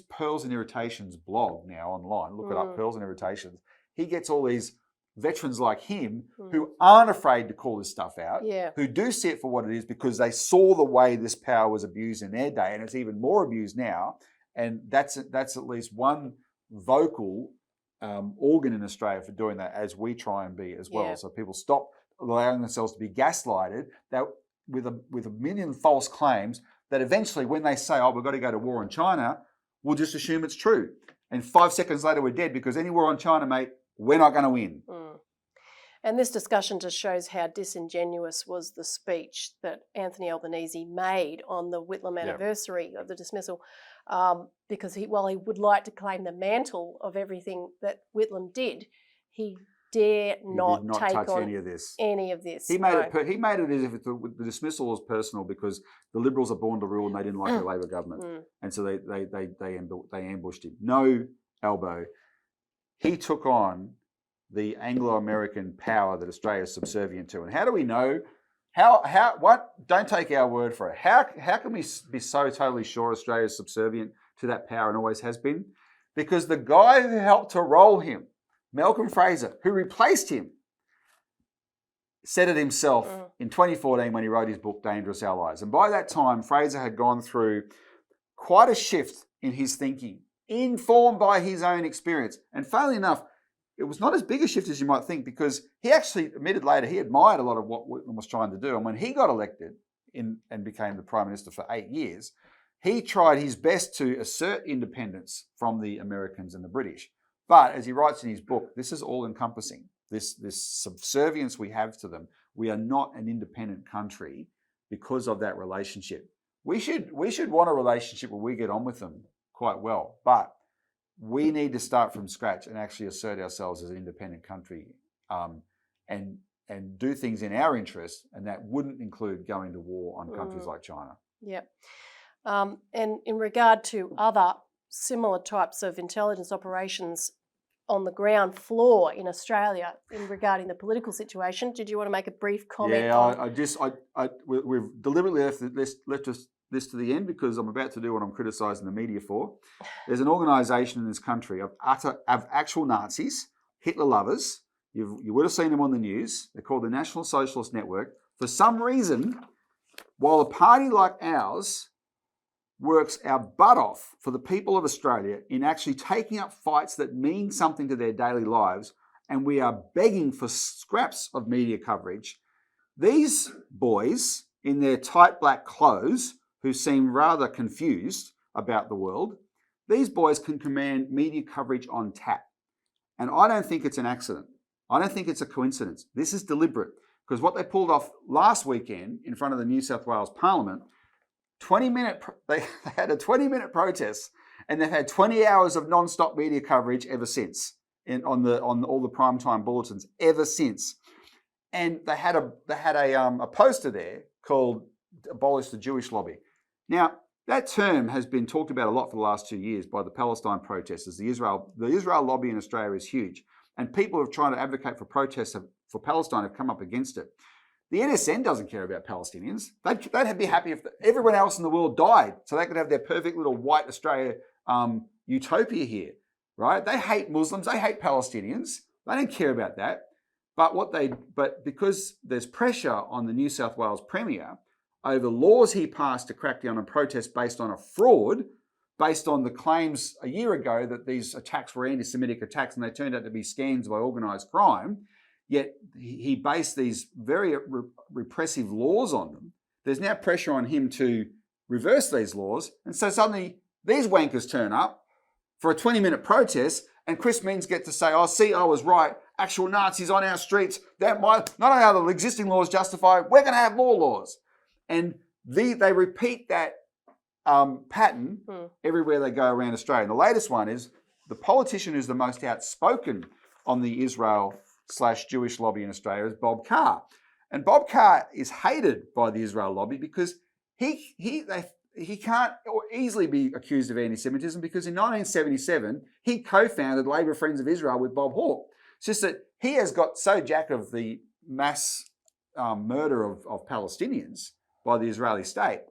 Pearls and Irritations blog now online, look it up, Pearls and Irritations, he gets all these veterans like him who aren't afraid to call this stuff out, who do see it for what it is because they saw the way this power was abused in their day, and it's even more abused now. And that's at least one vocal organ in Australia for doing that, as we try and be as well. Yeah. So people stop allowing themselves to be gaslighted that with a million false claims that eventually, when they say, oh, we've got to go to war on China, we'll just assume it's true. And 5 seconds later, we're dead because any war on China, mate, we're not going to win. And this discussion just shows how disingenuous was the speech that Anthony Albanese made on the Whitlam anniversary of the dismissal, because while he would like to claim the mantle of everything that Whitlam did, he did not take touch on any of this. He made it as if the dismissal was personal because the Liberals are born to rule and they didn't like the Labor government, and so they ambushed him. No, Albo. He took on the Anglo-American power that Australia is subservient to. And how do we know? What? Don't take our word for it. How can we be so totally sure Australia is subservient to that power and always has been? Because the guy who helped to roll him, Malcolm Fraser, who replaced him, said it himself in 2014 when he wrote his book, Dangerous Allies. And by that time, Fraser had gone through quite a shift in his thinking, informed by his own experience. And funnily enough, it was not as big a shift as you might think, because he actually admitted later he admired a lot of what Whitlam was trying to do. And when he got elected and became the Prime Minister for 8 years, he tried his best to assert independence from the Americans and the British. But as he writes in his book, this is all-encompassing. This subservience we have to them. We are not an independent country because of that relationship. We should want a relationship where we get on with them quite well, but we need to start from scratch and actually assert ourselves as an independent country, and do things in our interest, and that wouldn't include going to war on countries like China. Yeah. And in regard to other similar types of intelligence operations on the ground floor in Australia regarding the political situation, did you want to make a brief comment? Yeah, we've deliberately left this to the end because I'm about to do what I'm criticising the media for. There's an organisation in this country of actual Nazis, Hitler lovers. You would have seen them on the news. They're called the National Socialist Network. For some reason, while a party like ours works our butt off for the people of Australia in actually taking up fights that mean something to their daily lives, and we are begging for scraps of media coverage, these boys in their tight black clothes, who seem rather confused about the world, these boys can command media coverage on tap. And I don't think it's an accident. I don't think it's a coincidence. This is deliberate, because what they pulled off last weekend in front of the New South Wales Parliament, they had a 20-minute protest, and they've had 20 hours of non-stop media coverage ever since on all the primetime bulletins ever since. and they had a poster there called "Abolish the Jewish Lobby." Now, that term has been talked about a lot for the last 2 years by the Palestine protesters. The Israel lobby in Australia is huge, and people who are trying to advocate for protests for Palestine have come up against it. The NSN doesn't care about Palestinians. They'd be happy if everyone else in the world died so they could have their perfect little white Australia utopia here, right? They hate Muslims. They hate Palestinians. They don't care about that. But because there's pressure on the New South Wales Premier over laws he passed to crack down on protests based on a fraud, based on the claims a year ago that these attacks were anti-Semitic attacks and they turned out to be scams by organised crime, yet he based these very repressive laws on them. There's now pressure on him to reverse these laws, and so suddenly these wankers turn up for a 20-minute protest, and Chris Minns get to say, "Oh, see, I was right. Actual Nazis on our streets. Not only are the existing laws justified, we're going to have more laws." And they repeat that pattern everywhere they go around Australia. And the latest one is the politician who's the most outspoken on the Israel/Jewish lobby in Australia is Bob Carr. And Bob Carr is hated by the Israel lobby because he can't easily be accused of anti-Semitism because in 1977, he co-founded Labor Friends of Israel with Bob Hawke. It's just that he has got so jack of the mass murder of Palestinians by the Israeli state,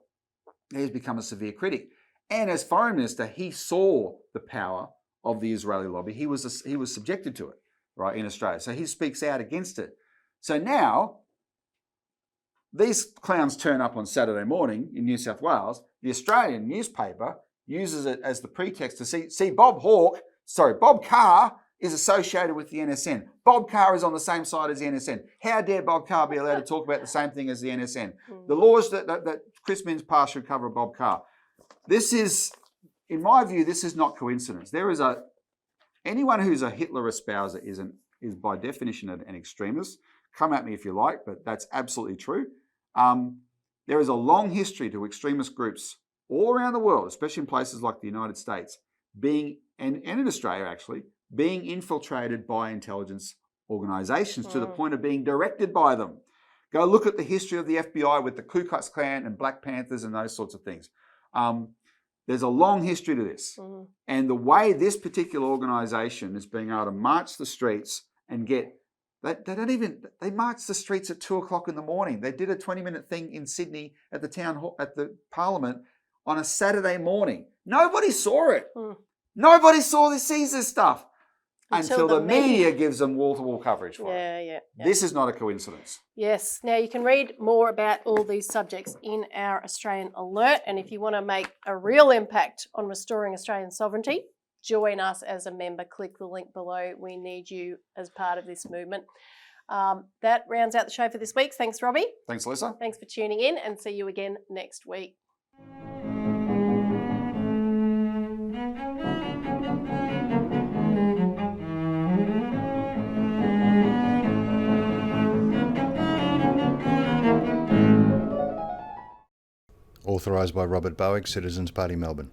he has become a severe critic. And as foreign minister, he saw the power of the Israeli lobby. He was subjected to it, right, in Australia. So he speaks out against it. So now, these clowns turn up on Saturday morning in New South Wales. The Australian newspaper uses it as the pretext to see Bob Carr is associated with the NSN. Bob Carr is on the same side as the NSN. How dare Bob Carr be allowed to talk about the same thing as the NSN? The laws that Chris Minns passed should cover Bob Carr. This is, in my view, this is not coincidence. Anyone who's a Hitler espouser is by definition an extremist. Come at me if you like, but that's absolutely true. There is a long history to extremist groups all around the world, especially in places like the United States, and in Australia actually, being infiltrated by intelligence organisations to the point of being directed by them. Go look at the history of the FBI with the Ku Klux Klan and Black Panthers and those sorts of things. There's a long history to this. And the way this particular organisation is being able to march the streets and they march the streets at 2:00 in the morning. They did a 20-minute thing in Sydney at the town hall, at the Parliament on a Saturday morning. Nobody saw it. Nobody sees this stuff until the media gives them wall-to-wall coverage for it. Yeah. This is not a coincidence. Yes. Now, you can read more about all these subjects in our Australian Alert, and if you want to make a real impact on restoring Australian sovereignty, join us as a member. Click the link below. We need you as part of this movement. That rounds out the show for this week. Thanks, Robbie. Thanks, Elisa. Thanks for tuning in, and see you again next week. Authorised by Robert Barwick, Citizens Party, Melbourne.